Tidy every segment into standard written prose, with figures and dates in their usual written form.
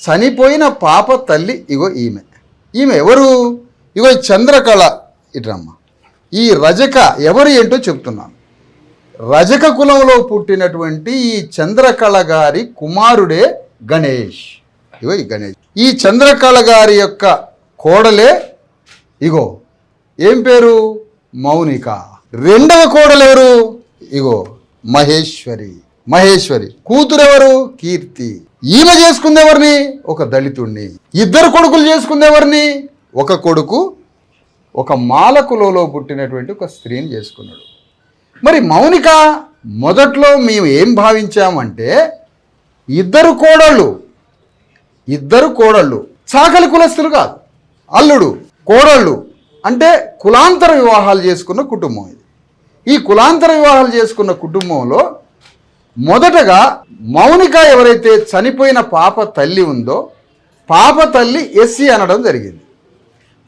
చనిపోయిన పాప తల్లి ఇగో ఈమె ఎవరు? ఇగో చంద్రకళ ఇట్రమ్మ. ఈ రజక ఎవరు ఏంటో చెప్తున్నాను. రజక కులంలో పుట్టినటువంటి ఈ చంద్రకళ గారి కుమారుడే గణేష్. ఇగో ఈ గణేష్. ఈ చంద్రకళ గారి యొక్క కోడలే ఇగో ఏం పేరు? మౌనిక. రెండవ కోడలు ఎవరు? ఇగో మహేశ్వరి. కూతురెవరు? కీర్తి. ఈమె చేసుకుంది ఎవరిని? ఒక దళితుణ్ణి. ఇద్దరు కొడుకులు చేసుకుంది ఎవరిని? ఒక కొడుకు ఒక మాలకులలో పుట్టినటువంటి ఒక స్త్రీని చేసుకున్నాడు. మరి మౌనిక మొదట్లో మేము ఏం భావించామంటే ఇద్దరు కోడళ్ళు చాకలి కులస్తులు కాదు, అల్లుడు కోడళ్ళు అంటే కులాంతర వివాహాలు చేసుకున్న కుటుంబం ఇది. ఈ కులాంతర వివాహాలు చేసుకున్న కుటుంబంలో మొదటగా మౌనిక ఎవరైతే చనిపోయిన పాప తల్లి ఉందో పాప తల్లి ఎస్సీ అనడం జరిగింది.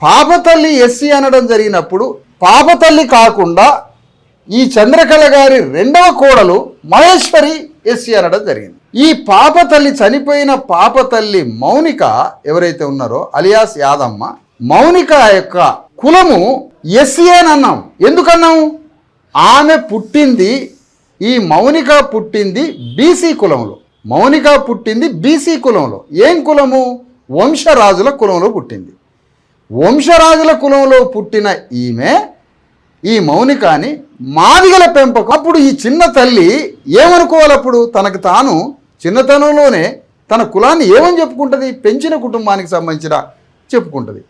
పాప తల్లి ఎస్సీ అనడం జరిగినప్పుడు పాప తల్లి కాకుండా ఈ చంద్రకళ గారి రెండవ కోడలు మహేశ్వరి ఎస్సీ అనడం జరిగింది. ఈ పాప తల్లి చనిపోయిన పాప తల్లి మౌనిక ఎవరైతే ఉన్నారో అలియాస్ యాదమ్మ, మౌనిక యొక్క కులము ఎస్సీ అని అన్నాం. ఎందుకన్నాం? ఆమె పుట్టింది ఈ మౌనిక పుట్టింది బీసీ కులంలో. మౌనిక పుట్టింది బీసీ కులంలో. ఏం కులము? వంశరాజుల కులంలో పుట్టింది. వంశరాజుల కులంలో పుట్టిన ఈమె ఈ మౌనికాని మాదిగల పెంపకం. అప్పుడు ఈ చిన్న తల్లి ఏమనుకోవాలి? అప్పుడు తనకు తాను చిన్నతనంలోనే తన కులాన్ని ఏమని చెప్పుకుంటుంది? పెంచిన కుటుంబానికి సంబంధించిన చెప్పుకుంటుంది.